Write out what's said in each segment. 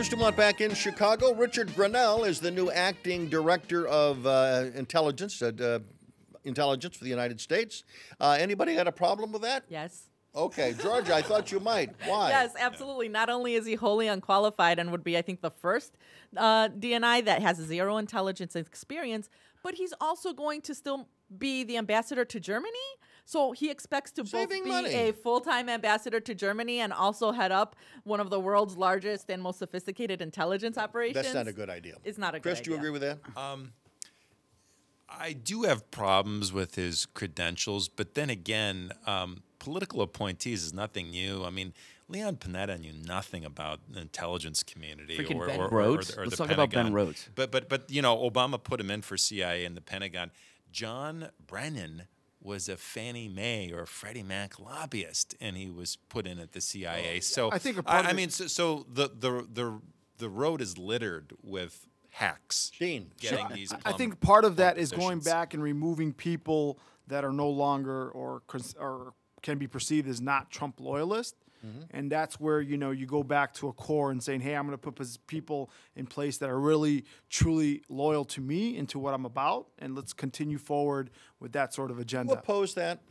Bruce DuMont back in Chicago. Richard Grenell is the new acting director of intelligence for the United States. Anybody got a problem with that? Yes. Okay, Georgia, I thought you might. Why? Yes, absolutely. Not only is he wholly unqualified and would be, I think, the first DNI that has zero intelligence experience, but he's also going to still be the ambassador to Germany. So he expects to both be a full-time ambassador to Germany and also head up one of the world's largest and most sophisticated intelligence operations. That's not a good idea. It's not a good idea. Chris, do you agree with that? I do have problems with his credentials, but then again, political appointees is nothing new. I mean, Leon Panetta knew nothing about the intelligence community or Ben Rhodes. Or Let's the talk Pentagon. about Ben Rhodes. But you know, Obama put him in for CIA and the Pentagon. John Brennan was a Fannie Mae or Freddie Mac lobbyist, and he was put in at the CIA. So I think the road is littered with hacks. Dean, I think part of that is going back and removing people that are no longer or can be perceived as not Trump loyalists. And that's where, you know, you go back to a core and saying, hey, I'm going to put people in place that are really, truly loyal to me and to what I'm about, and let's continue forward with that sort of agenda. Who opposed that?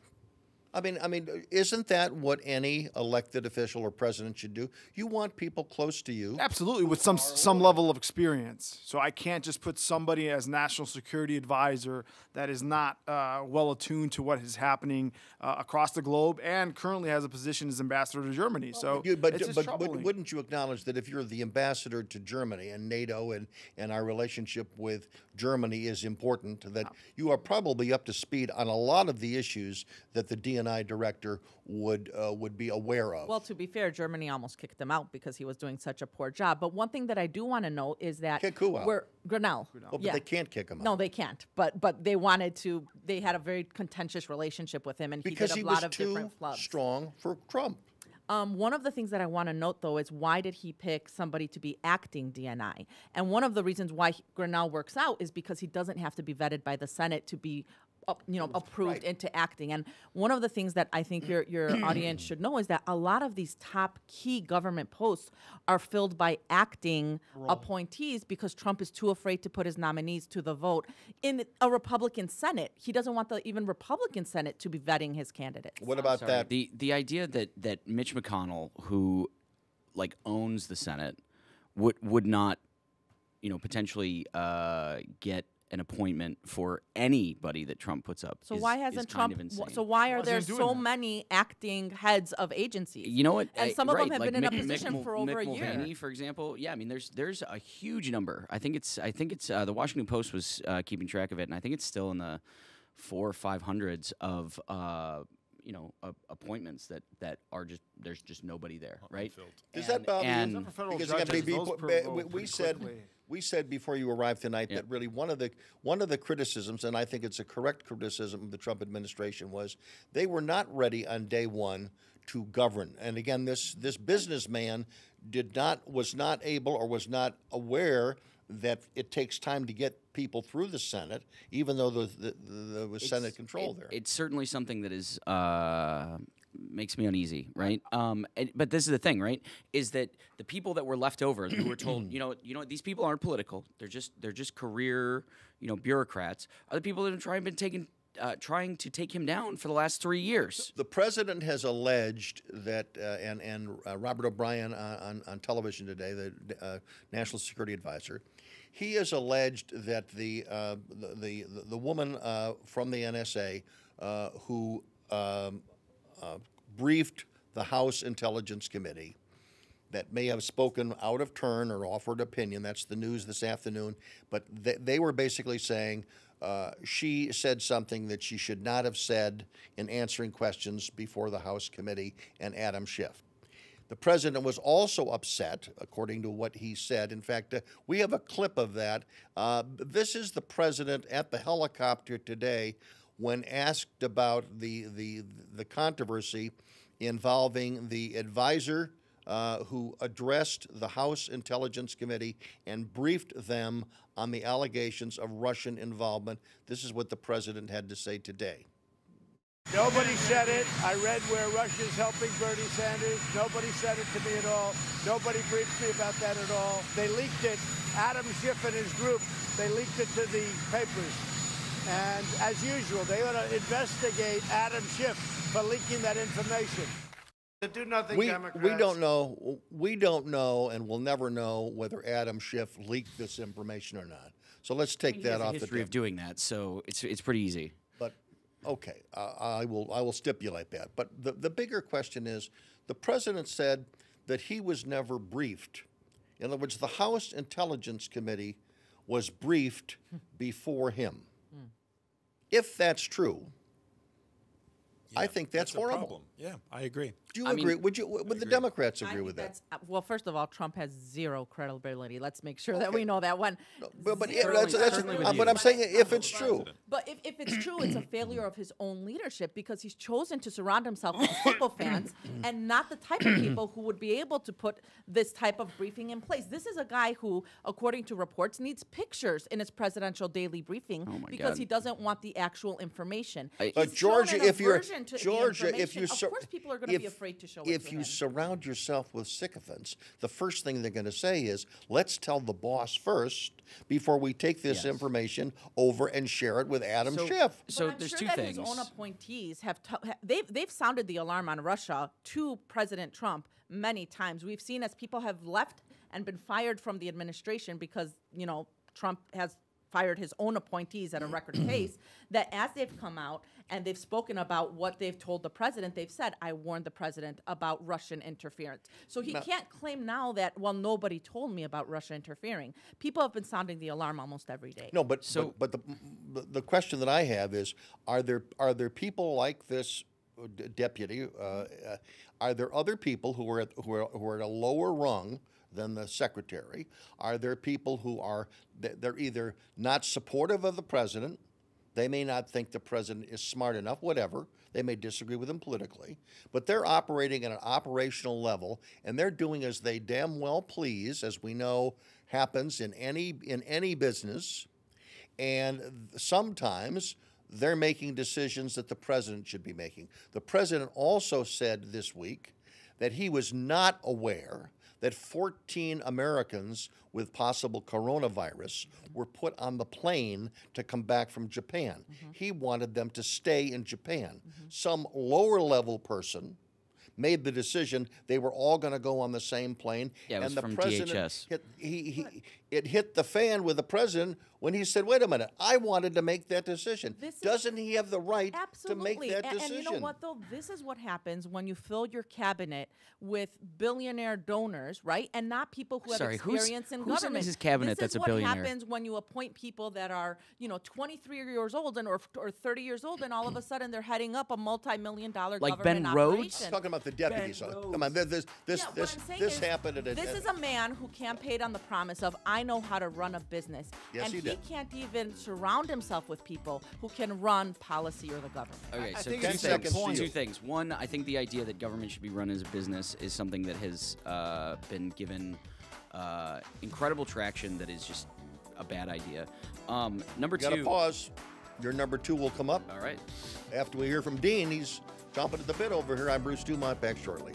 I mean, isn't that what any elected official or president should do? You want people close to you. Absolutely, with some level of experience. So I can't just put somebody as national security advisor that is not well attuned to what is happening across the globe and currently has a position as ambassador to Germany. So but wouldn't you acknowledge that if you're the ambassador to Germany and NATO and our relationship with Germany is important, that you are probably up to speed on a lot of the issues that the DNI director would be aware of? Well, to be fair, Germany almost kicked him out because he was doing such a poor job. But one thing that I do want to note is that kick who out? Grenell. Well, but they can't kick him out. No, they can't. But they wanted to. They had a very contentious relationship with him, and because he did a lot of different flubs. Strong for Trump. One of the things that I want to note, though, is why did he pick somebody to be acting DNI? And one of the reasons why Grenell works out is because he doesn't have to be vetted by the Senate to be approved into acting. And one of the things that I think your audience should know is that a lot of these top key government posts are filled by acting appointees because Trump is too afraid to put his nominees to the vote in a Republican Senate. He doesn't want the even Republican Senate to be vetting his candidates. What about that? The idea that Mitch McConnell, who owns the Senate, would not, potentially get an appointment for anybody that Trump puts up. So why hasn't Trump? So why are there so many acting heads of agencies? You know what? And some of them have been in a position for over a year. Mulvaney, for example. Yeah, I mean, there's a huge number. I think it's the Washington Post was keeping track of it, and I think it's still in the 400 or 500s of appointments that are just there's just nobody there, right? Does that bother you? Because we said before you arrived tonight that really one of the criticisms, and I think it's a correct criticism of the Trump administration, was they were not ready on day one to govern. And again, this businessman was not able or was not aware that it takes time to get people through the Senate, even though there was Senate control there. It's certainly something that is makes me uneasy, right? But this is the thing, right? Is that the people that were left over, who were told, these people aren't political. They're just career, bureaucrats. Are the people that have trying to take him down for the last 3 years? The president has alleged that, and Robert O'Brien on television today, the national security advisor, he has alleged that the woman from the NSA who briefed the House Intelligence Committee that may have spoken out of turn or offered opinion. That's the news this afternoon. But they were basically saying she said something that she should not have said in answering questions before the House committee and Adam Schiff. The president was also upset, according to what he said. In fact, we have a clip of that. This is the president at the helicopter today when asked about the controversy involving the advisor who addressed the House Intelligence Committee and briefed them on the allegations of Russian involvement. This is what the president had to say today. Nobody said it. I read where Russia's helping Bernie Sanders. Nobody said it to me at all. Nobody briefed me about that at all. They leaked it. Adam Schiff and his group, they leaked it to the papers. And as usual, they ought to investigate Adam Schiff for leaking that information. The do-nothing Democrats. We don't know, and we'll never know whether Adam Schiff leaked this information or not. So let's take that off the history of doing that, so it's pretty easy. But okay, I will stipulate that. But the bigger question is, the president said that he was never briefed. In other words, the House Intelligence Committee was briefed before him. If that's true, I think that's horrible. Problem. Yeah, I agree. Do you agree? Would the Democrats agree with that? Well, first of all, Trump has zero credibility. Let's make sure that we know that one. But I'm saying if it's true. But if it's true, it's a failure of his own leadership because he's chosen to surround himself with football fans and not the type of people who would be able to put this type of briefing in place. This is a guy who, according to reports, needs pictures in his presidential daily briefing because he doesn't want the actual information. But Georgia, if you of course people are going to be afraid to show it if to you him. surround yourself with sycophants, the first thing they're going to say is, let's tell the boss first before we take this information over and share it with Adam Schiff. So but I'm there's sure two that things. His own appointees have they've sounded the alarm on Russia to President Trump many times. We've seen as people have left and been fired from the administration because Trump has fired his own appointees at a record pace, that as they've come out and they've spoken about what they've told the president, they've said, I warned the president about Russian interference. So he can't claim now that, well, nobody told me about Russia interfering. People have been sounding the alarm almost every day. No, but the question that I have is, are there people like this deputy? Are there other people who are at a lower rung than the secretary? Are there people who they're either not supportive of the president, they may not think the president is smart enough, whatever, they may disagree with him politically, but they're operating at an operational level, and they're doing as they damn well please, as we know happens in any business, and sometimes they're making decisions that the president should be making. The president also said this week that he was not aware that 14 Americans with possible coronavirus were put on the plane to come back from Japan. He wanted them to stay in Japan. Some lower-level person made the decision they were all going to go on the same plane. Yeah, it was and the from president DHS. It hit the fan with the president when he said, wait a minute, I wanted to make that decision. Doesn't he have the right to make that decision? And you know what, though? This is what happens when you fill your cabinet with billionaire donors, right? And not people who have experience in government. Who's in his cabinet that's a billionaire? This is what happens when you appoint people that are, 23 years old or 30 years old, and all of a sudden they're heading up a multi-million-dollar like government Ben Rhodes? operation. I'm talking about the deputies. Come on, this happened at a... This is a man who campaigned on the promise of, I know how to run a business. Yes, and he did. Can't even surround himself with people who can run policy or the government. Okay, so think two it's things. point. Two things. One, I think the idea that government should be run as a business is something that has been given incredible traction that is just a bad idea. Number two. You gotta pause. Your number two will come up. All right. After we hear from Dean, he's chomping at the bit over here. I'm Bruce DuMont, back shortly.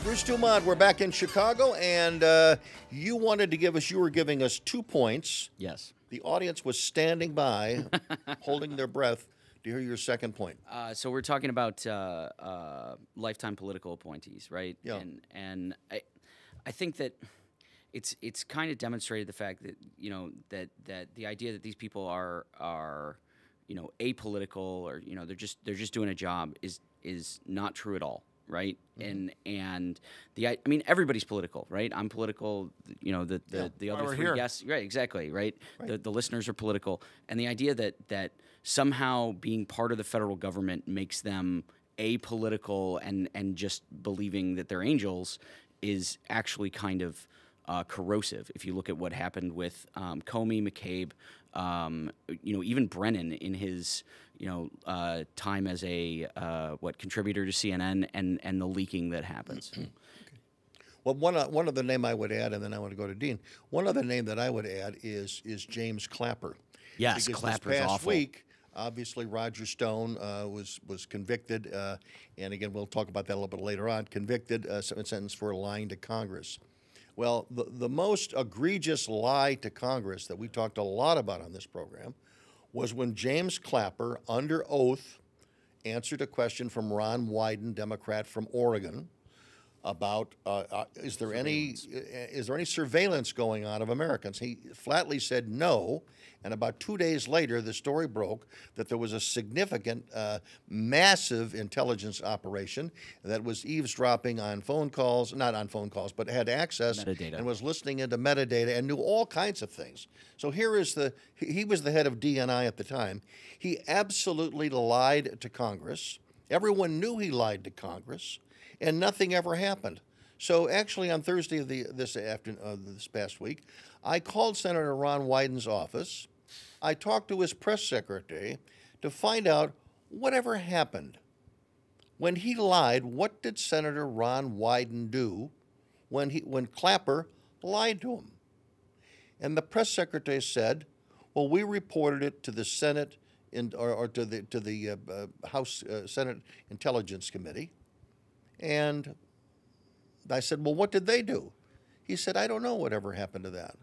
Bruce DuMont, we're back in Chicago, and you were giving us 2 points. Yes. The audience was standing by, holding their breath to hear your second point. So we're talking about lifetime political appointees, right? Yeah. And I think that it's kind of demonstrated the fact that that the idea that these people are apolitical or they're just doing a job is not true at all. Right, and I mean everybody's political, right? I'm political, the other three guests, right? Exactly, right. The listeners are political, and the idea that somehow being part of the federal government makes them apolitical and just believing that they're angels is actually kind of corrosive. If you look at what happened with Comey, McCabe, even Brennan in his time as a contributor to CNN and the leaking that happens. Well, one other name I would add, and then I want to go to Dean. One other name that I would add is James Clapper. Yes, because Clapper's this past awful. week, obviously Roger Stone was convicted, and again we'll talk about that a little bit later on. Convicted, sentenced for lying to Congress. Well, the most egregious lie to Congress that we talked a lot about on this program was when James Clapper, under oath, answered a question from Ron Wyden, Democrat from Oregon, about is there any surveillance going on of Americans? He flatly said no, and about 2 days later, the story broke that there was a significant, massive intelligence operation that was eavesdropping on phone calls, not on phone calls, but had access Metadata. and was listening into metadata and knew all kinds of things. So here is he was the head of DNI at the time. He absolutely lied to Congress. Everyone knew he lied to Congress. And nothing ever happened. So actually, on Thursday of this past week, I called Senator Ron Wyden's office. I talked to his press secretary to find out whatever happened. When he lied, what did Senator Ron Wyden do when Clapper lied to him? And the press secretary said, "Well, we reported it to the Senate or to the House Senate Intelligence Committee." And I said, "Well, what did they do?" He said, "I don't know whatever happened to that."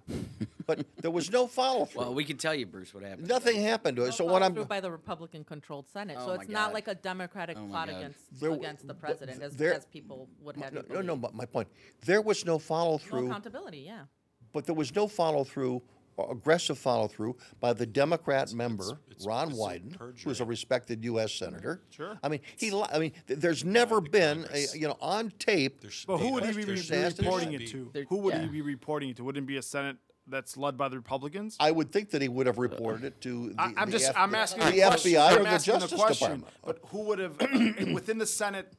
But there was no follow-through. Well, we can tell you, Bruce, what happened. Nothing happened to it. So what I'm through by the Republican-controlled Senate, Oh so my it's not God. like a Democratic Oh my plot God. against the president, as people would have you no, believe. but my point, there was no No follow-through. accountability, yeah. But there was no follow-through, or aggressive follow-through by the Democrat member, Ron Wyden, who's a respected U.S. senator. Sure. I mean, there's never been on tape. But who would he be questions asked and reporting answered. it to? There- Who would yeah. he be reporting it to? Wouldn't it be a Senate that's led by the Republicans? I would think that he would have reported it to the I'm asking the the question. FBI or I'm the asking Justice question. Department. But who would have within the Senate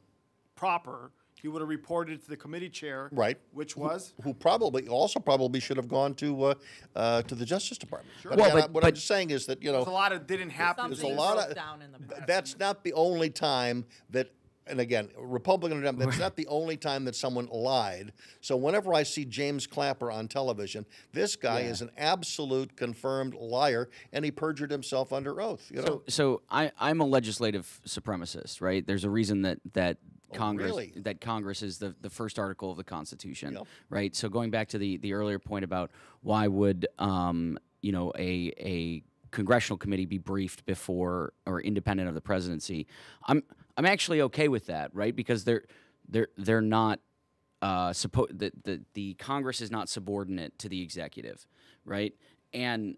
proper? He would have reported it to the committee chair, Right. Which was Who probably should have gone to the Justice Department. But, Well, again, what I'm but- saying is that there's a lot of didn't happen. there's a Something lot broke of down in the press. that's not the only time that. And again, Republican or Democrat, that's not the only time that someone lied. So whenever I see James Clapper on television, this guy is an absolute confirmed liar, and he perjured himself under oath. You know, So I'm a legislative supremacist, right? There's a reason that Congress really? that Congress is the first article of the Constitution, Yep. right? So going back to the earlier point about why would a congressional committee be briefed before or independent of the presidency, I'm actually okay with that, right? Because they're not the Congress is not subordinate to the executive, right? And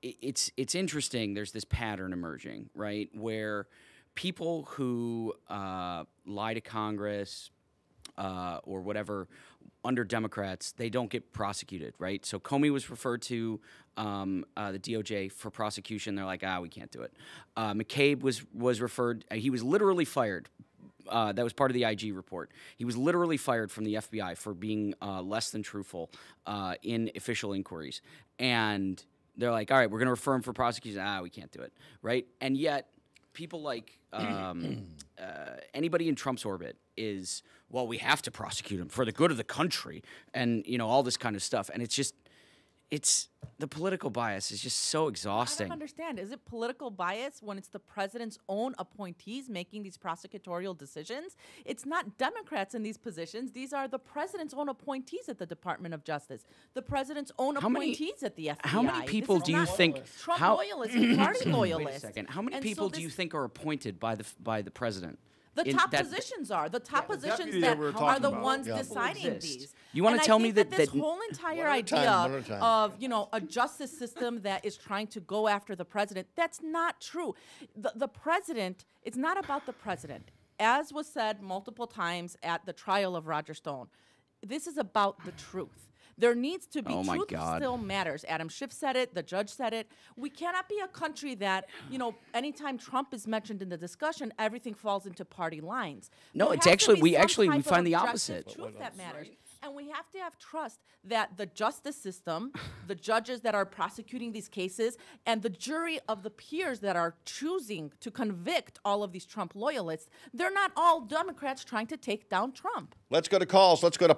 it's interesting. There's this pattern emerging, right, where people who lie to Congress or whatever under Democrats, they don't get prosecuted, right? So Comey was referred to the DOJ for prosecution. They're like, we can't do it. McCabe was referred. He was literally fired. That was part of the IG report. He was literally fired from the FBI for being less than truthful in official inquiries. And they're like, all right, we're going to refer him for prosecution. We can't do it, right? And yet people like anybody in Trump's orbit is, well, we have to prosecute him for the good of the country and, all this kind of stuff. And it's the political bias is just so I exhausting. don't understand. Is it political bias when it's the president's own appointees making these prosecutorial decisions? It's not Democrats in these positions. These are the president's own appointees at the Department of Justice, the president's own How many- appointees at the FBI. How many This people is do you not think Trump how- loyalists and party Wait a loyalists? second. How many And people so do you this- think are appointed by the president? The in top that- positions are the top positions deputy that that we were are talking the about. ones Yeah. deciding Exist. these. You wanna And I tell me think that- this that- whole entire One at a idea time, one at a time. of a justice system that is trying to go after the president, that's not true. The president, it's not about the president. As was said multiple times at the trial of Roger Stone, this is about the truth. There needs to be Oh my truth God. still matters. Adam Schiff said it. The judge said it. We cannot be a country that, anytime Trump is mentioned in the discussion, everything falls into party lines. No, There it's has to actually- be we some actually- we type of find the objective opposite. Truth that matters. And we have to have trust that the justice system, the judges that are prosecuting these cases, and the jury of the peers that are choosing to convict all of these Trump loyalists, they're not all Democrats trying to take down Trump. Let's go to calls. Let's go to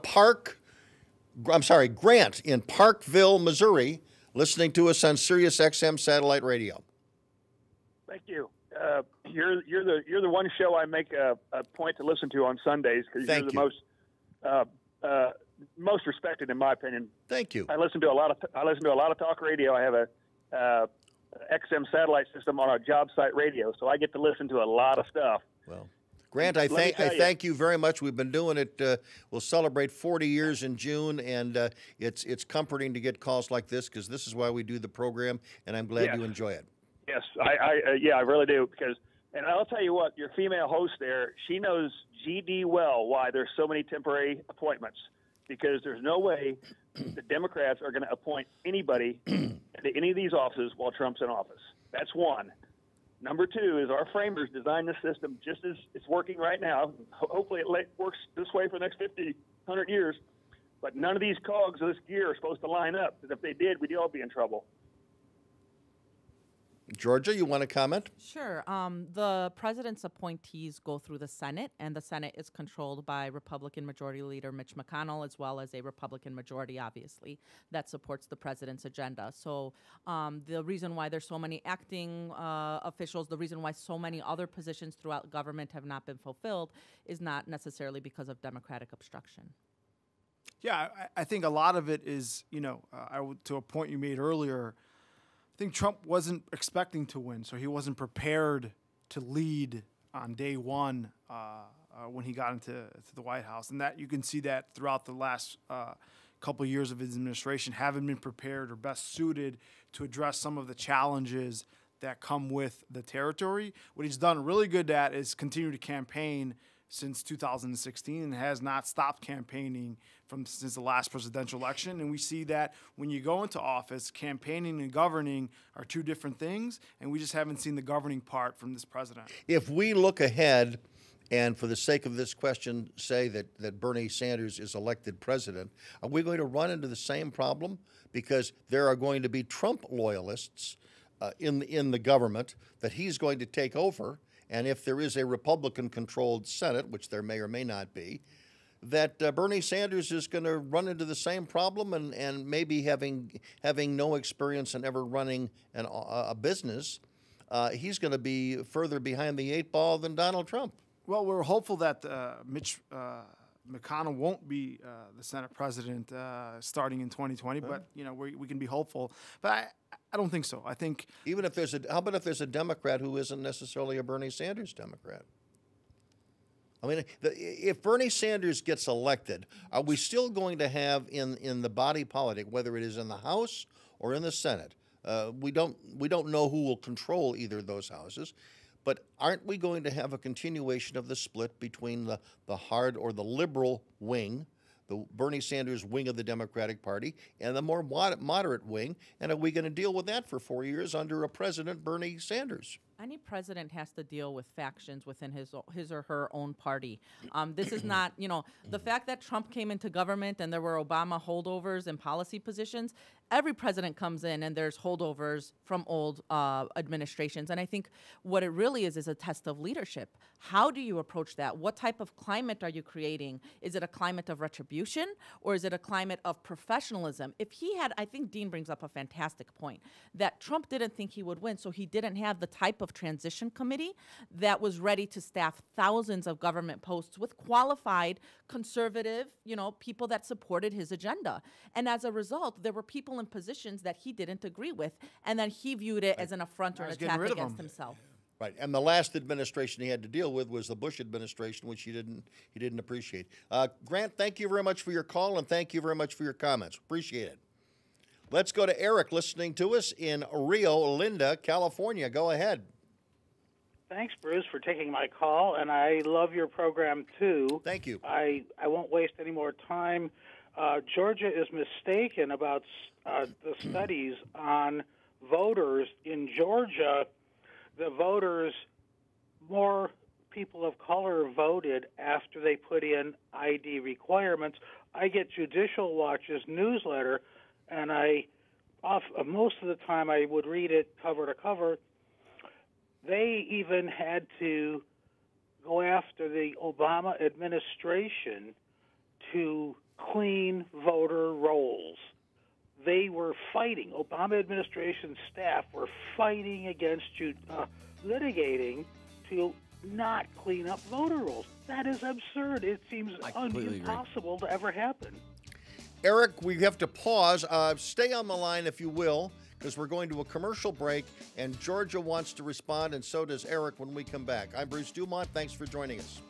Grant in Parkville, Missouri, listening to us on Sirius XM satellite radio. Thank you. You're the one show I make a point to listen to on Sundays because you're the most respected in my opinion. Thank you. I listen to a lot of talk radio. I have a XM satellite system on our job site radio, so I get to listen to a lot of stuff. Well, Grant, I thank you very much. We've been doing it. We'll celebrate 40 years in June, and it's comforting to get calls like this because this is why we do the program, and I'm glad you enjoy it. Yes, I really do and I'll tell you what, your female host there, she knows GD well why there's so many temporary appointments because there's no way the Democrats are going to appoint anybody to any of these offices while Trump's in office. That's one. Number two is our framers designed this system just as it's working right now. Hopefully it works this way for the next 50, 100 years. But none of these cogs of this gear are supposed to line up because if they did, we'd all be in trouble. Georgia, you want to comment? Sure. The president's appointees go through the Senate, and the Senate is controlled by Republican Majority Leader Mitch McConnell, as well as a Republican majority, obviously, that supports the president's agenda. So the reason why there's so many acting officials, the reason why so many other positions throughout government have not been fulfilled is not necessarily because of Democratic obstruction. Yeah, I think a lot of it is, to a point you made earlier, I think Trump wasn't expecting to win, so he wasn't prepared to lead on day one when he got into the White House. And that you can see that throughout the last couple of years of his administration, haven't been prepared or best suited to address some of the challenges that come with the territory. What he's done really good at is continue to campaign since 2016 and has not stopped campaigning since the last presidential election. And we see that when you go into office, campaigning and governing are two different things, and we just haven't seen the governing part from this president. If we look ahead, and for the sake of this question, say that Bernie Sanders is elected president, are we going to run into the same problem? Because there are going to be Trump loyalists in the government that he's going to take over. And if there is a Republican-controlled Senate, which there may or may not be, that Bernie Sanders is going to run into the same problem and maybe having no experience in ever running a business, he's going to be further behind the eight ball than Donald Trump. Well, we're hopeful that Mitch McConnell won't be the Senate president starting in 2020, but we can be hopeful. But I don't think so. I think even if how about if there's a Democrat who isn't necessarily a Bernie Sanders Democrat? I mean, if Bernie Sanders gets elected, are we still going to have in the body politic, whether it is in the House or in the Senate? We don't know who will control either of those houses. But aren't we going to have a continuation of the split between the hard or the liberal wing, the Bernie Sanders wing of the Democratic Party, and the more moderate wing? And are we going to deal with that for 4 years under a president, Bernie Sanders? Any president has to deal with factions within his or her own party. This is not, the fact that Trump came into government and there were Obama holdovers in policy positions. Every president comes in and there's holdovers from old administrations. And I think what it really is a test of leadership. How do you approach that? What type of climate are you creating? Is it a climate of retribution or is it a climate of professionalism? If he had, I think Dean brings up a fantastic point, that Trump didn't think he would win, so he didn't have the type of transition committee that was ready to staff thousands of government posts with qualified conservative, people that supported his agenda. And as a result, there were people in positions that he didn't agree with, and then he viewed it as an affront or an attack against himself. Right, and the last administration he had to deal with was the Bush administration, which he didn't appreciate. Grant, thank you very much for your call, and thank you very much for your comments. Appreciate it. Let's go to Eric listening to us in Rio Linda, California. Go ahead. Thanks, Bruce, for taking my call, and I love your program, too. Thank you. I won't waste any more time. Georgia is mistaken about the studies on voters. In Georgia, the voters, more people of color voted after they put in ID requirements. I get Judicial Watch's newsletter, and most of the time I would read it cover to cover. They even had to go after the Obama administration to clean voter rolls. They were fighting. Obama administration staff were fighting against litigating to not clean up voter rolls. That is absurd. It seems impossible to ever happen. Eric, we have to pause. Stay on the line, if you will, because we're going to a commercial break, and Georgia wants to respond, and so does Eric when we come back. I'm Bruce DuMont. Thanks for joining us.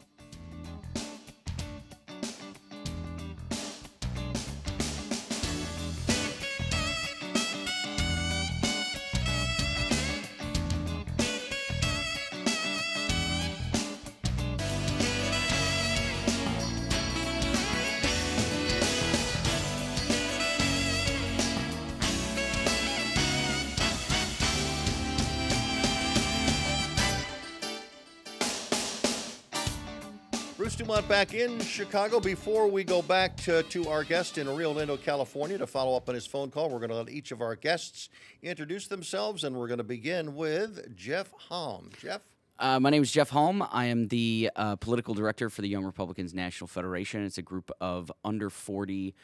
Bruce DuMont back in Chicago. Before we go back to our guest in Rio Lindo, California, to follow up on his phone call, we're going to let each of our guests introduce themselves, and we're going to begin with Jeff Halm. Jeff? My name is Jeff Halm. I am the political director for the Young Republicans National Federation. It's a group of under 40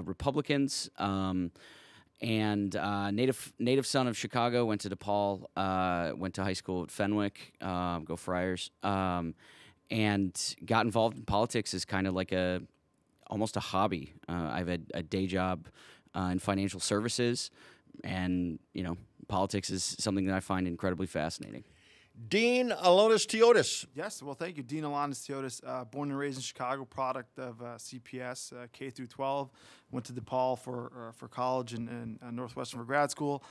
Republicans. And native son of Chicago, went to DePaul, went to high school at Fenwick, go Friars. And got involved in politics as kind of like almost a hobby. I have a day job in financial services, and politics is something that I find incredibly fascinating. Dean Alonis Teotis. Yes, well, thank you. Dean Alonis Teotis, born and raised in Chicago, product of CPS, K through 12. Went to DePaul for college and Northwestern for grad school.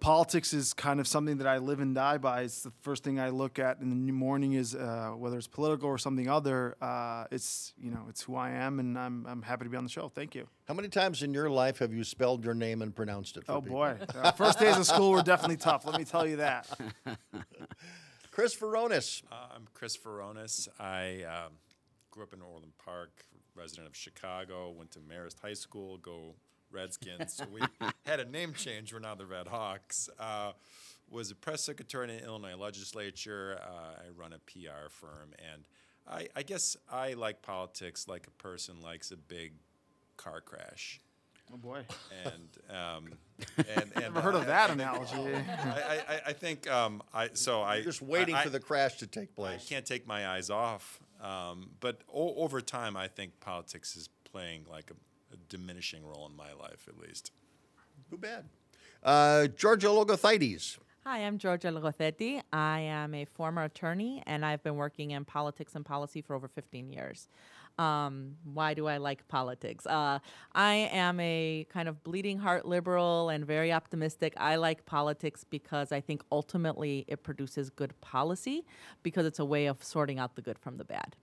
Politics is kind of something that I live and die by. It's the first thing I look at in the morning is whether it's political or something other. It's who I am, and I'm happy to be on the show. Thank you. How many times in your life have you spelled your name and pronounced it? Oh boy, first days of school were definitely tough. Let me tell you that. Chris Veronis. I'm Chris Veronis. I grew up in Orland Park, resident of Chicago. Went to Marist High School. Go Redskins. So we had a name change. We're now the Red Hawks. Was a press secretary in the Illinois legislature. I run a PR firm, and I guess I like politics like a person likes a big car crash. Oh boy! And never heard of that analogy. I think just waiting for the crash to take place. I can't take my eyes off. But over time, I think politics is playing like a diminishing role in my life, at least. Too bad. Georgia Logothides. Hi, I'm Georgia Logothetti. I am a former attorney, and I've been working in politics and policy for over 15 years. Why do I like politics? I am a kind of bleeding heart liberal and very optimistic. I like politics because I think ultimately it produces good policy, because it's a way of sorting out the good from the bad.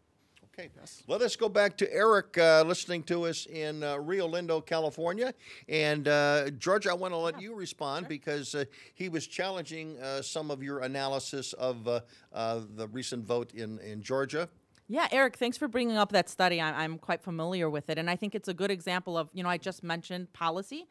Okay, let us go back to Eric listening to us in Rio Lindo, California. And Georgia, I want to let you respond because he was challenging some of your analysis of the recent vote in Georgia. Yeah, Eric, thanks for bringing up that study. I'm quite familiar with it, and I think it's a good example of, I just mentioned policy.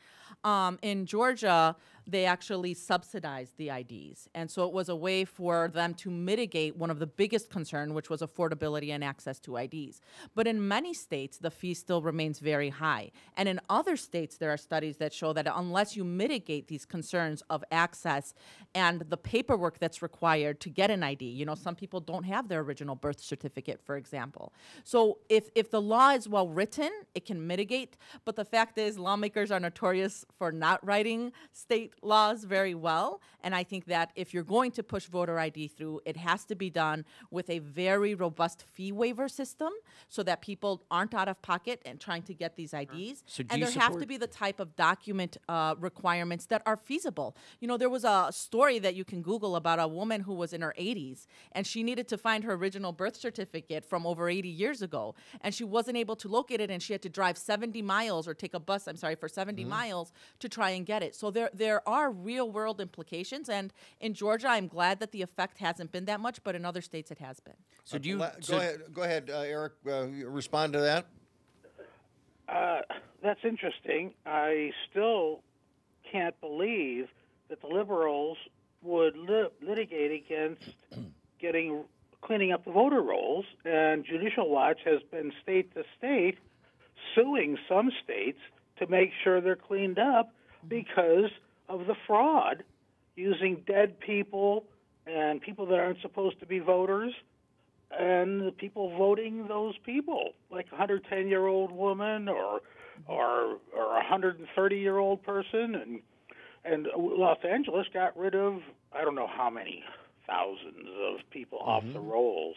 In Georgia, they actually subsidized the IDs, and so it was a way for them to mitigate one of the biggest concerns, which was affordability and access to IDs. But in many states, the fee still remains very high, and in other states, there are studies that show that unless you mitigate these concerns of access and the paperwork that's required to get an ID, some people don't have their original birth certificate, for example. So if the law is well written, it can mitigate, but the fact is lawmakers are notorious for not writing state laws very well, and I think that if you're going to push voter ID through, it has to be done with a very robust fee waiver system so that people aren't out of pocket and trying to get these IDs. So and there have to be the type of document requirements that are feasible. There was a story that you can Google about a woman who was in her 80s, and she needed to find her original birth certificate from over 80 years ago, and she wasn't able to locate it, and she had to drive 70 miles or take a bus, for 70 miles to try and get it. So there there are real world implications. And in Georgia, I'm glad that the effect hasn't been that much, but in other states it has been. So do you go ahead, Eric, respond to that? That's interesting. I still can't believe that the liberals would litigate against cleaning up the voter rolls, and Judicial Watch has been state to state suing some states to make sure they're cleaned up because of the fraud using dead people and people that aren't supposed to be voters and the people voting those people, like a 110-year-old woman or a 130-year-old person. And Los Angeles got rid of I don't know how many thousands of people off the rolls.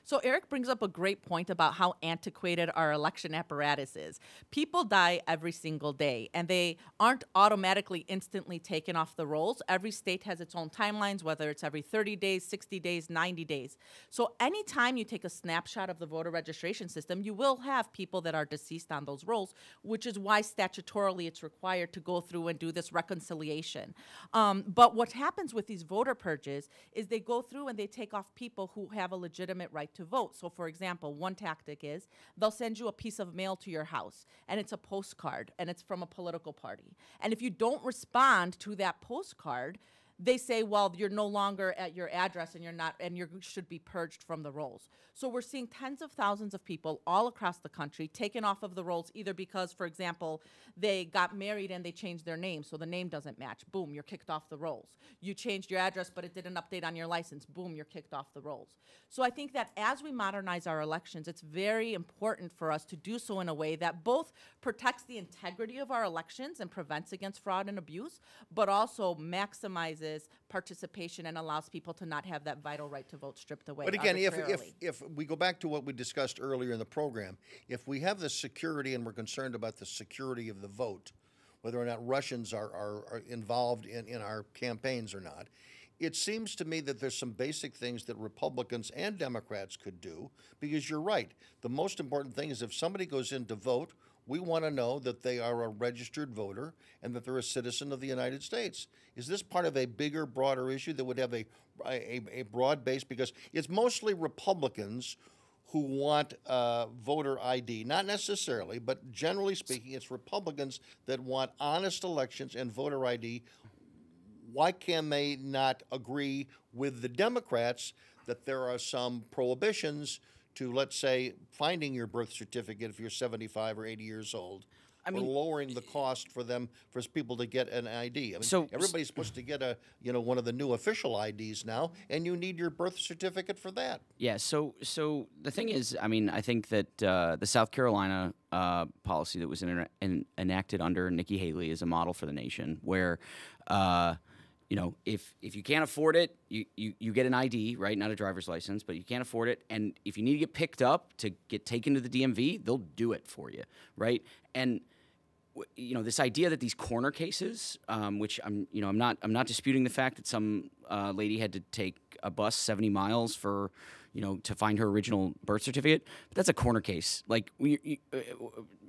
So Eric brings up a great point about how antiquated our election apparatus is. People die every single day, and they aren't automatically instantly taken off the rolls. Every state has its own timelines, whether it's every 30 days, 60 days, 90 days. So anytime you take a snapshot of the voter registration system, you will have people that are deceased on those rolls, which is why statutorily it's required to go through and do this reconciliation. But what happens with these voter purges is they go through and they take off people who have a legitimate right to vote. So, for example, one tactic is they'll send you a piece of mail to your house, and it's a postcard, and it's from a political party. And if you don't respond to that postcard, they say, well, you're no longer at your address and you should be purged from the rolls. So we're seeing tens of thousands of people all across the country taken off of the rolls, either because, for example, they got married and they changed their name, so the name doesn't match. Boom, you're kicked off the rolls. You changed your address, but it didn't update on your license. Boom, you're kicked off the rolls. So I think that as we modernize our elections, it's very important for us to do so in a way that both protects the integrity of our elections and prevents against fraud and abuse, but also maximizes participation and allows people to not have that vital right to vote stripped away. But again, if we go back to what we discussed earlier in the program, if we have the security and we're concerned about the security of the vote, whether or not Russians are involved in our campaigns or not, it seems to me that there's some basic things that Republicans and Democrats could do, because you're right. The most important thing is if somebody goes in to vote, we want to know that they are a registered voter and that they're a citizen of the United States. Is this part of a bigger, broader issue that would have a broad base? Because it's mostly Republicans who want voter ID. Not necessarily, but generally speaking, it's Republicans that want honest elections and voter ID. Why can they not agree with the Democrats that there are some prohibitions to, let's say, finding your birth certificate if you're 75 or 80 years old, or lowering the cost for people to get an ID? I mean, everybody's supposed to get one of the new official IDs now, and you need your birth certificate for that. Yeah. So the thing is, I mean, I think that the South Carolina policy that was enacted under Nikki Haley is a model for the nation, where if you can't afford it, you get an ID, right? Not a driver's license, but you can't afford it. And if you need to get picked up to get taken to the DMV, they'll do it for you, right? And this idea that these corner cases, which I'm not disputing the fact that some lady had to take a bus 70 miles for, to find her original birth certificate, but that's a corner case. Like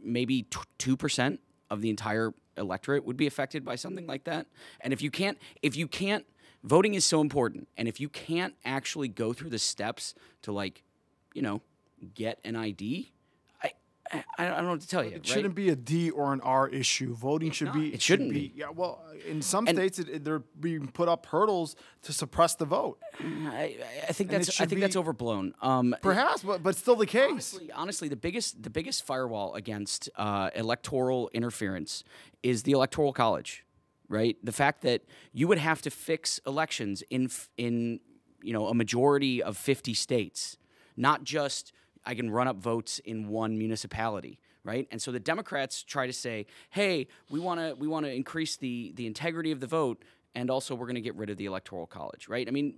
maybe 2% of the entire electorate would be affected by something like that. And if you can't, voting is so important. And if you can't actually go through the steps to get an ID, I don't know what to tell you. It shouldn't be a D or an R issue. Voting should be. It shouldn't be. Yeah. Well, in some states, they're being put up hurdles to suppress the vote. I think that's overblown. Perhaps, but still the case. Honestly, the biggest firewall against electoral interference is the Electoral College, right? The fact that you would have to fix elections in a majority of 50 states, not just I can run up votes in one municipality, right? And so the Democrats try to say, hey, we want to increase the integrity of the vote, and also we're going to get rid of the Electoral College, right? I mean,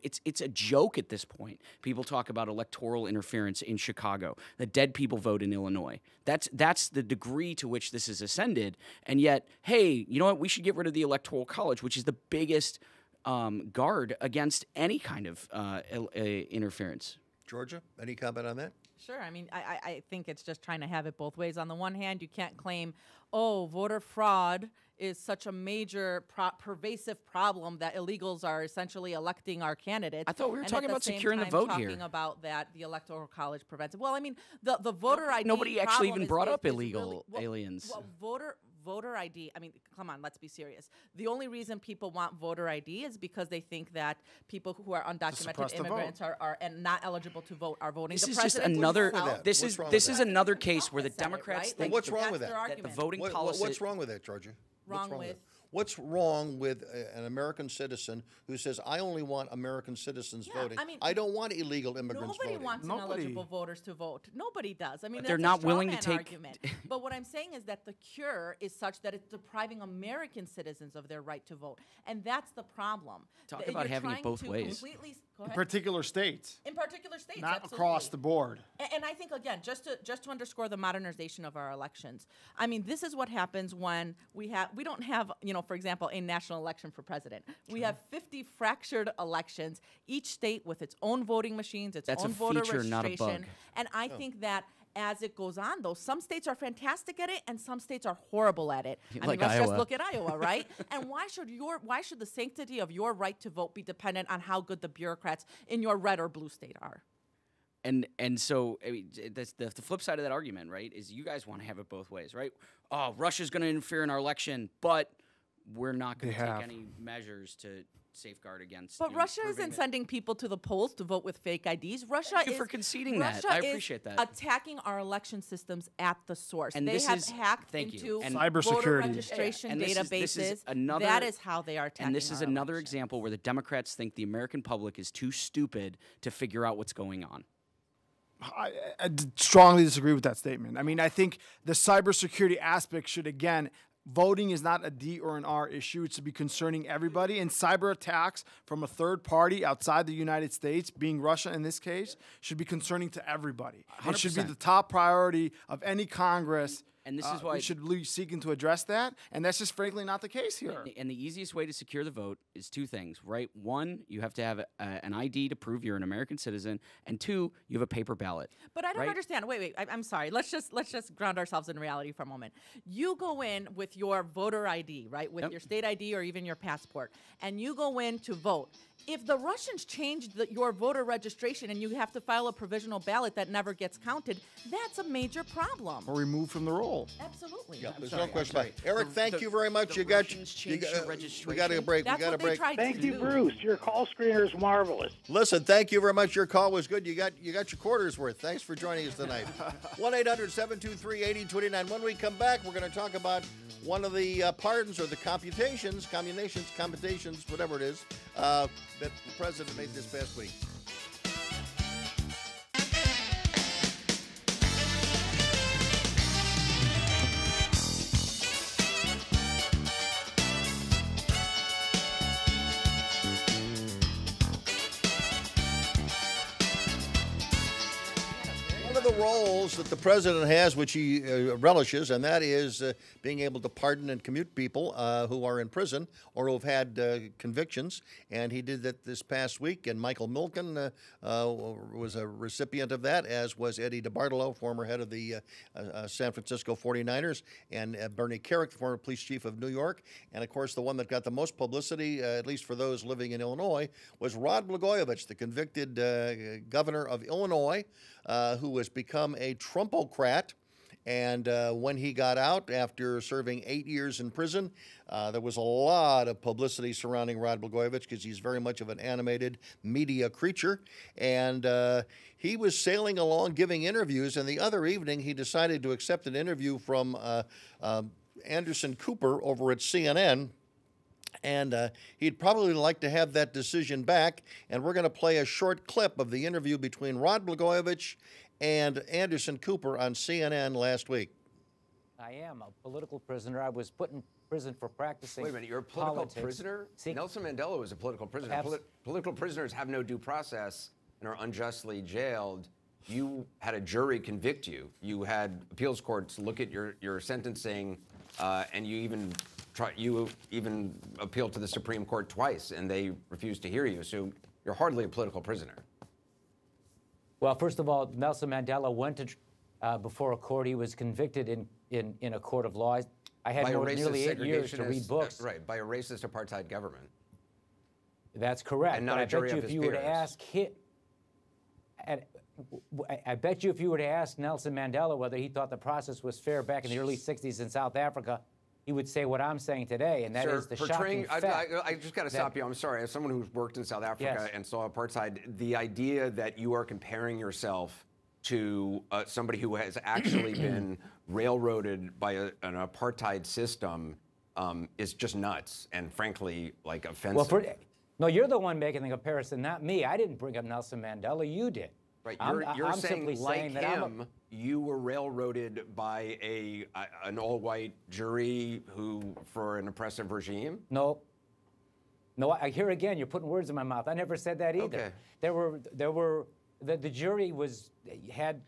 it's a joke at this point. People talk about electoral interference in Chicago. The dead people vote in Illinois. That's the degree to which this has ascended. And yet, hey, you know what? We should get rid of the Electoral College, which is the biggest guard against any kind of interference. Georgia, any comment on that? Sure. I mean, I think it's just trying to have it both ways. On the one hand, you can't claim, oh, voter fraud is such a major pervasive problem that illegals are essentially electing our candidates. I thought we were and talking at about the same securing the time vote talking here. about that the Electoral College prevents it. Well, I mean, the voter ID Nobody actually problem even brought up is illegal really, aliens. Voter ID, I mean, come on, let's be serious. The only reason people want voter ID is because they think that people who are suppress undocumented the immigrants are and not eligible to vote are voting. This The is just president another. himself- with that? This What's is wrong this with is that? another case where the Senate, Democrats right? think what's wrong with that's that? their that the argument. voting policy. What's wrong with that, Georgia? Wrong What's with- that? What's wrong with an American citizen who says, I only want American citizens Yeah, voting? I mean, I don't want illegal immigrants Nobody voting. wants Nobody. ineligible voters to vote. Nobody does. I mean, But they're that's not a straw willing to man take- argument. But what I'm saying is that the cure is such that it's depriving American citizens of their right to vote, and that's the problem. Talk That about you're having it trying both to ways. completely- go In ahead. particular states, In particular states, not absolutely. across the board. And I think again, just to underscore the modernization of our elections. I mean, this is what happens when we don't have, for example, a national election for president. We have 50 fractured elections, each state with its own voting machines, its That's a own voter feature, not a registration. bug. And I think that as it goes on, though, some states are fantastic at it, and some states are horrible at it. I Like mean, let's just Iowa. look at Iowa, right? And why should the sanctity of your right to vote be dependent on how good the bureaucrats in your red or blue state are? And so I mean, that's the flip side of that argument, right? Is you guys want to have it both ways, right? Oh, Russia's going to interfere in our election, but we're not going to They take have. any measures to safeguard against. But Russia isn't preventing- sending people to the polls to vote with fake IDs. Russia Thank you is for conceding that. Russia I is appreciate that. attacking our election systems at the source. And they this have is- hacked thank you. into And voter Cybersecurity. registration And this databases. is another, that is how they are attacking. And this is our another elections. example where the Democrats think the American public is too stupid to figure out what's going on. I strongly disagree with that statement. I mean, I think the cybersecurity aspect should, again, voting is not a D or an R issue. It should be concerning everybody. And cyber attacks from a third party outside the United States, being Russia in this case, should be concerning to everybody. It should be 100%. the top priority of any Congress. And this is why- we should be seeking to address that. And that's just frankly not the case here. And the easiest way to secure the vote is two things, right? One, you have to have an ID to prove you're an American citizen, and two, you have a paper ballot. But I don't right? understand. Wait. I'm sorry. Let's just ground ourselves in reality for a moment. You go in with your voter ID, right, with Yep. your state ID or even your passport, and you go in to vote. If the Russians change your voter registration and you have to file a provisional ballot that never gets counted, that's a major problem. Or removed from the roll. Absolutely. Yeah, there's sorry, no question I'm about it. Eric, thank The- you very much. the You got Russians you changed got, the we registration? got a break. That's we got what a they break. tried Thank to you, do. Bruce. Your call screener is marvelous. Listen, thank you very much. Your call was good. You got your quarters worth. Thanks for joining us tonight. 1-800-723-8029. When we come back, we're going to talk about one of the pardons or the computations, whatever it is, that the president made this past week. One of the roles that the president has, which he relishes, and that is being able to pardon and commute people who are in prison or who have had convictions. And he did that this past week. And Michael Milken was a recipient of that, as was Eddie DeBartolo, former head of the San Francisco 49ers, and Bernie Kerik, the former police chief of New York. And, of course, the one that got the most publicity, at least for those living in Illinois, was Rod Blagojevich, the convicted governor of Illinois, who has become a Trumpocrat. And when he got out after serving 8 years in prison, there was a lot of publicity surrounding Rod Blagojevich because he's very much of an animated media creature. And he was sailing along giving interviews. And the other evening, he decided to accept an interview from Anderson Cooper over at CNN. And he'd probably like to have that decision back. And we're going to play a short clip of the interview between Rod Blagojevich and Anderson Cooper on CNN last week. I am a political prisoner. I was put in prison for practicing. Wait a minute, you're a political politics. prisoner? See- Nelson Mandela was a political prisoner. Abs- Political prisoners have no due process and are unjustly jailed. You had a jury convict you. You had appeals courts look at your sentencing, and you even appealed to the Supreme Court twice, and they refused to hear you. So you're hardly a political prisoner. Well, first of all, Nelson Mandela went to before a court. He was convicted in a court of law. I had nearly 8 years to read books. Right, by a racist apartheid government. That's correct. And not a jury of his peers. I bet you if you were to ask Nelson Mandela whether he thought the process was fair back in the early 60s in South Africa, he would say what I'm saying today, and that is the shocking fact. I just got to stop you. I'm sorry. As someone who's worked in South Africa and saw apartheid, the idea that you are comparing yourself to somebody who has actually been railroaded by an apartheid system is just nuts and, frankly, like offensive. Well, no, you're the one making the comparison, not me. I didn't bring up Nelson Mandela. You did. Right. You're I'm saying, simply like saying that him, you were railroaded by an all-white jury for an oppressive regime? No. No, here again, you're putting words in my mouth. I never said that either. Okay. The jury had,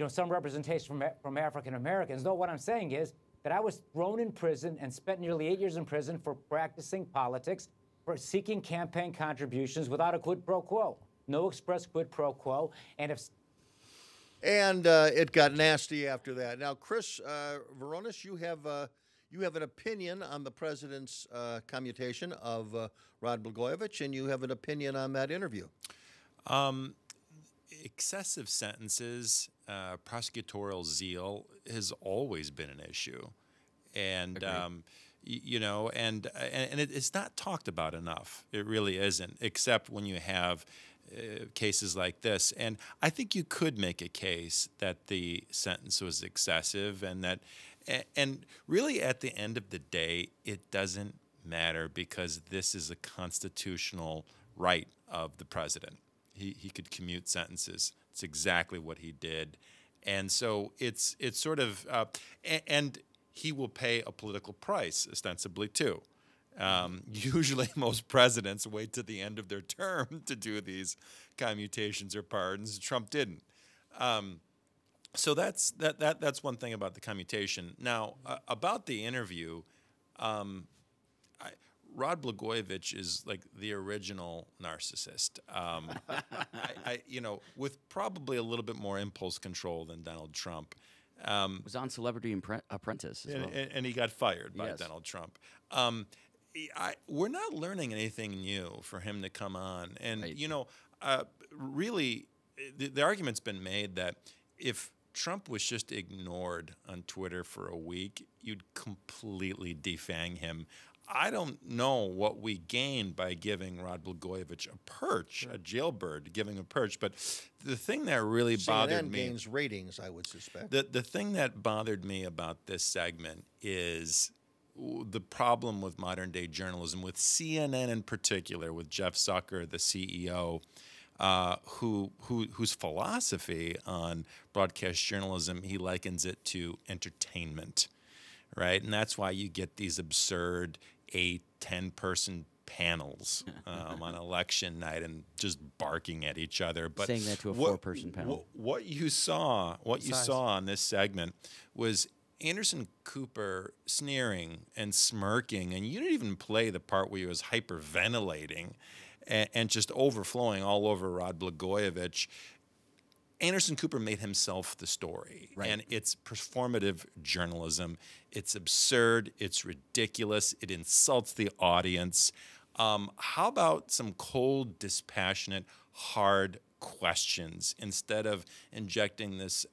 some representation from African Americans. No, what I'm saying is that I was thrown in prison and spent nearly 8 years in prison for practicing politics, for seeking campaign contributions without a quid pro quo. No express quid pro quo. And it got nasty after that. Now, Chris Veronis, you have an opinion on the president's commutation of Rod Blagojevich, and you have an opinion on that interview. Excessive sentences, prosecutorial zeal has always been an issue, and it's not talked about enough. It really isn't, except when you have cases like this. And I think you could make a case that the sentence was excessive, and really at the end of the day, it doesn't matter because this is a constitutional right of the president. He could commute sentences. It's exactly what he did. And so it's sort of, and he will pay a political price, ostensibly, too. Usually most presidents wait to the end of their term to do these commutations or pardons. Trump didn't. So that's one thing about the commutation. Now, about the interview, Rod Blagojevich is like the original narcissist. With probably a little bit more impulse control than Donald Trump. Was on Celebrity Apprentice as well. And he got fired by Donald Trump. We're not learning anything new for him to come on. And, really, the argument's been made that if Trump was just ignored on Twitter for a week, you'd completely defang him. I don't know what we gained by giving Rod Blagojevich a perch, a jailbird, giving a perch. But the thing that really bothered me... CNN gains ratings, I would suspect. The thing that bothered me about this segment is the problem with modern-day journalism, with CNN in particular, with Jeff Zucker, the CEO, whose philosophy on broadcast journalism, he likens it to entertainment, right? And that's why you get these absurd 10-person panels on election night and just barking at each other. But saying that to a 4-person panel. What you saw on this segment was Anderson Cooper sneering and smirking, and you didn't even play the part where he was hyperventilating and just overflowing all over Rod Blagojevich. Anderson Cooper made himself the story, and it's performative journalism. It's absurd. It's ridiculous. It insults the audience. How about some cold, dispassionate, hard questions instead of injecting this,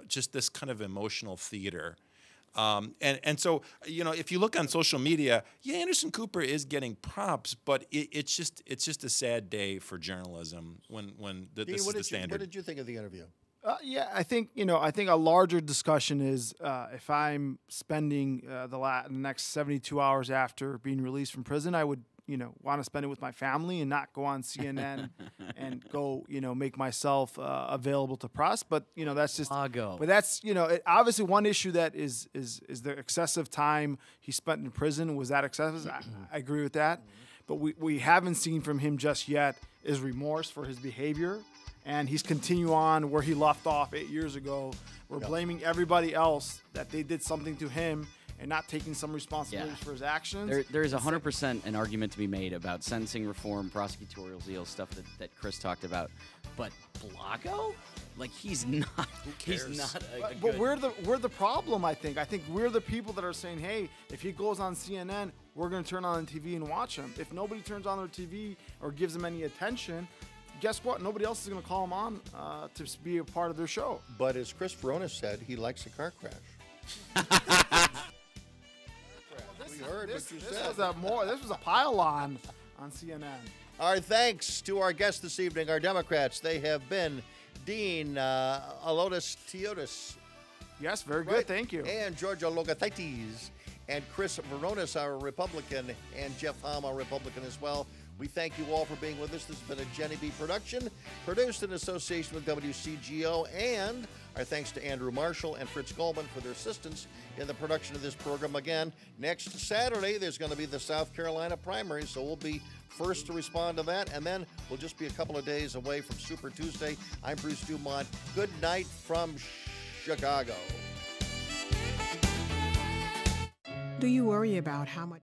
just this kind of emotional theater? And so, if you look on social media, Anderson Cooper is getting props, but it's just a sad day for journalism when this is the standard. What did you think of the interview? I think a larger discussion is if I'm spending the next 72 hours after being released from prison, I would want to spend it with my family and not go on CNN and go, make myself available to press. But, that's just, but that's, obviously one issue that is the excessive time he spent in prison. Was that excessive? I agree with that. But we haven't seen from him just yet is remorse for his behavior. And he's continue on where he left off 8 years ago. We're blaming everybody else that they did something to him. and not taking some responsibilities for his actions. There is 100% an argument to be made about sentencing reform, prosecutorial zeal, stuff that Chris talked about. But Blago? Like, he's not. He's not a But good. we're the problem, I think. I think we're the people that are saying, hey, if he goes on CNN, we're going to turn on the TV and watch him. If nobody turns on their TV or gives him any attention, guess what? Nobody else is going to call him on to be a part of their show. But as Chris Veronis said, he likes a car crash. We heard what you said. This was a pile-on CNN. Our thanks to our guests this evening, our Democrats. They have been Dean Alotis Teotis. Yes, very good. Thank you. And Georgia Logothaitis. And Chris Veronis, our Republican, and Jeff Hom, our Republican as well. We thank you all for being with us. This has been a Jenny B production, produced in association with WCGO. And our thanks to Andrew Marshall and Fritz Goldman for their assistance in the production of this program. Again, next Saturday, there's going to be the South Carolina primary, so we'll be first to respond to that. And then we'll just be a couple of days away from Super Tuesday. I'm Bruce DuMont. Good night from Chicago. Do you worry about how much